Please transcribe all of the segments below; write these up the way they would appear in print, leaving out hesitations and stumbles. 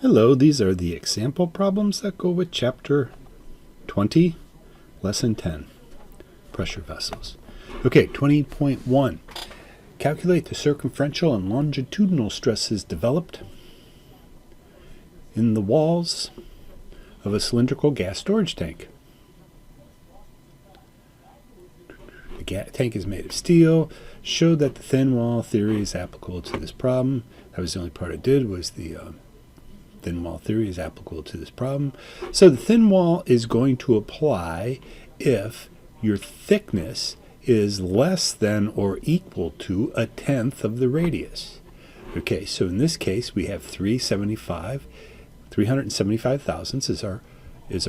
Hello, these are the example problems that go with Chapter 20, Lesson 10, Pressure Vessels. Okay, 20.1. Calculate the circumferential and longitudinal stresses developed in the walls of a cylindrical gas storage tank. The tank is made of steel. Show that the thin wall theory is applicable to this problem. That was the only part I did, was the thin wall theory is applicable to this problem. So the thin wall is going to apply if your thickness is less than or equal to 1/10 of the radius. Okay, so in this case we have 375 thousandths is our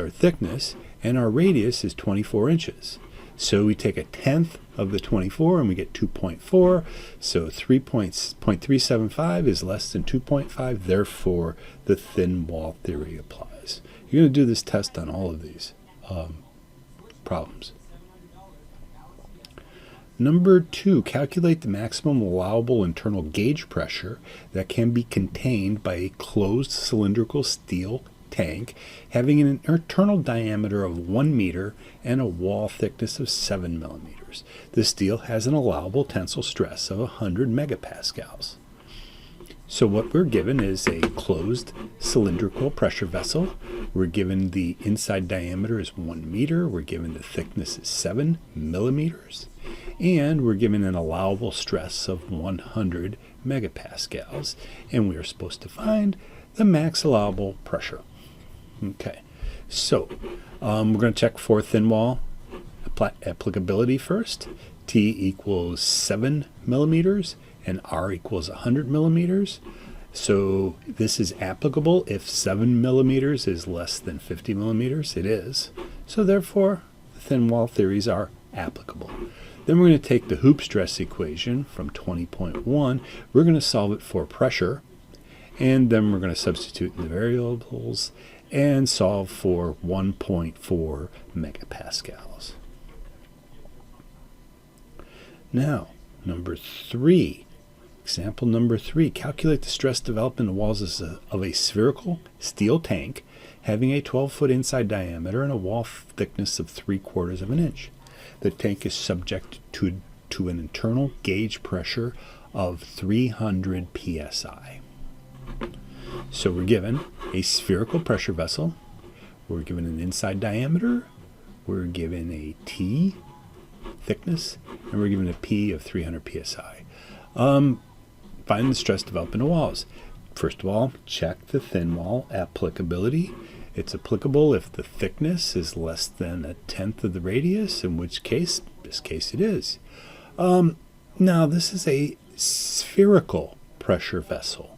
thickness, and our radius is 24 inches. So we take 1/10 of the 24 and we get 2.4. So 3.375 is less than 2.5. Therefore, the thin wall theory applies. You're going to do this test on all of these problems. Number 2, calculate the maximum allowable internal gauge pressure that can be contained by a closed cylindrical steel tank having an internal diameter of 1 meter and a wall thickness of 7 millimeters. The steel has an allowable tensile stress of 100 megapascals. So what we're given is a closed cylindrical pressure vessel. We're given the inside diameter is 1 meter. We're given the thickness is 7 millimeters. And we're given an allowable stress of 100 megapascals. And we are supposed to find the max allowable pressure. Okay, so we're going to check for thin wall applicability first. T equals 7 millimeters and R equals 100 millimeters. So this is applicable if 7 millimeters is less than 50 millimeters. It is. So therefore, the thin wall theories are applicable. Then we're going to take the hoop stress equation from 20.1. We're going to solve it for pressure. And then we're going to substitute in the variables and solve for 1.4 megapascals. Now, number 3. Example number 3. Calculate the stress developed in the walls of a spherical steel tank having a 12-foot inside diameter and a wall thickness of 3/4 of an inch. The tank is subject to an internal gauge pressure of 300 psi. So we're given a spherical pressure vessel, we're given an inside diameter, we're given a T thickness, and we're given a P of 300 psi. Find the stress developed in the walls. First of all, check the thin wall applicability. It's applicable if the thickness is less than 1/10 of the radius, in which case, this case it is. Now this is a spherical pressure vessel.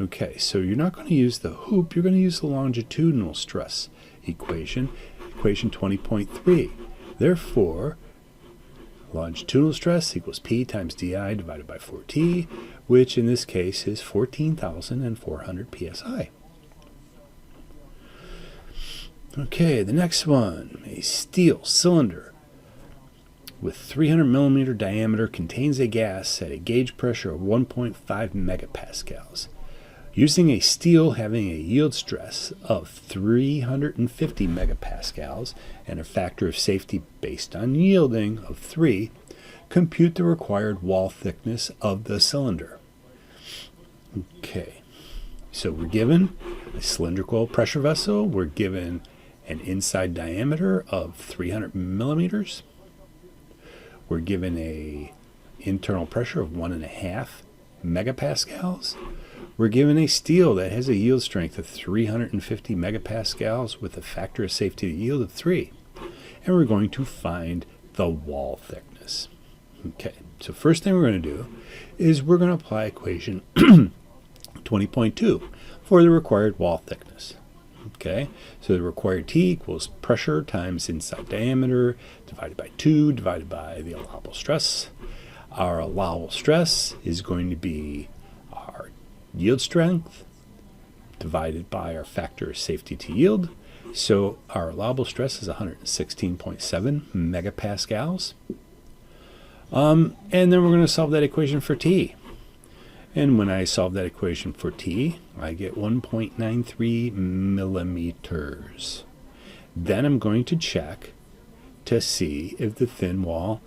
Okay, so you're not going to use the hoop, you're going to use the longitudinal stress equation, equation 20.3. Therefore, longitudinal stress equals P times DI divided by 4T, which in this case is 14,400 psi. Okay, the next one, a steel cylinder with 300 millimeter diameter contains a gas at a gauge pressure of 1.5 megapascals. Using a steel having a yield stress of 350 megapascals and a factor of safety based on yielding of 3, compute the required wall thickness of the cylinder. Okay, so we're given a cylindrical pressure vessel. We're given an inside diameter of 300 millimeters. We're given a internal pressure of 1.5 megapascals. We're given a steel that has a yield strength of 350 megapascals with a factor of safety to yield of 3. And we're going to find the wall thickness. Okay, so first thing we're going to do is we're going to apply equation 20.2 for the required wall thickness. Okay, so the required T equals pressure times inside diameter divided by 2 divided by the allowable stress. Our allowable stress is going to be our yield strength divided by our factor of safety to yield. So our allowable stress is 116.7 megapascals. And then we're going to solve that equation for T. And when I solve that equation for T, I get 1.93 millimeters. Then I'm going to check to see if the thin wall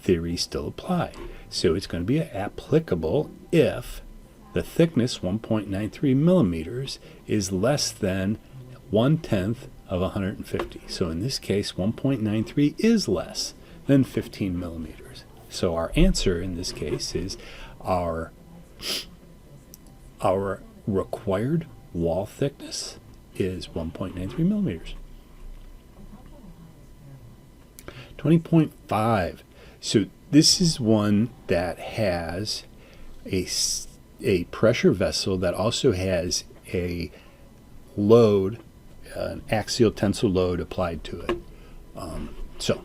theory still apply. So it's going to be applicable if the thickness, 1.93 millimeters, is less than 1/10 of 150. So in this case, 1.93 is less than 15 millimeters. So our answer in this case is our required wall thickness is 1.93 millimeters. 20.5. So this is one that has a pressure vessel that also has a load, an axial tensile load applied to it. So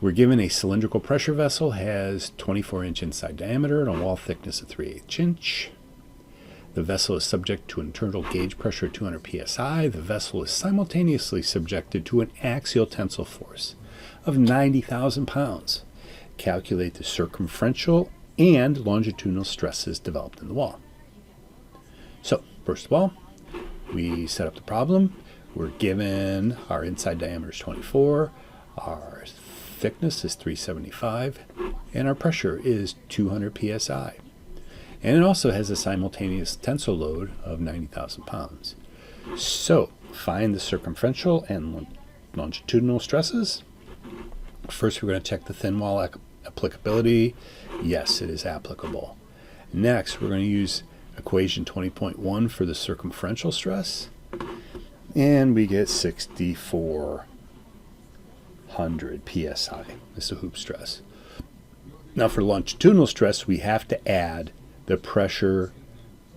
we're given a cylindrical pressure vessel, has 24-inch inside diameter and a wall thickness of 3/8 inch. The vessel is subject to internal gauge pressure of 200 psi. The vessel is simultaneously subjected to an axial tensile force of 90,000 pounds. Calculate the circumferential and longitudinal stresses developed in the wall. So, first of all, we set up the problem. We're given our inside diameter is 24, our thickness is 375, and our pressure is 200 psi. And it also has a simultaneous tensile load of 90,000 pounds. So, find the circumferential and longitudinal stresses. First, we're going to check the thin wall applicability. Yes, it is applicable. Next, we're going to use equation 20.1 for the circumferential stress. And we get 6,400 psi. This is the hoop stress. Now, for longitudinal stress, we have to add the pressure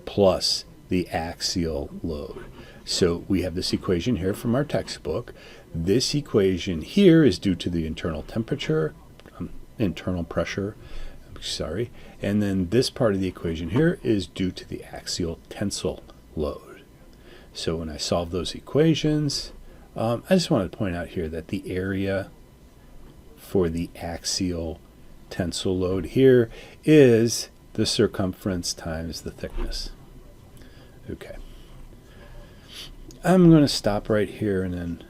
plus the axial load. So we have this equation here from our textbook. This equation here is due to the internal pressure, and then this part of the equation here is due to the axial tensile load. So when I solve those equations, I just wanted to point out here that the area for the axial tensile load here is the circumference times the thickness. Okay. I'm going to stop right here and then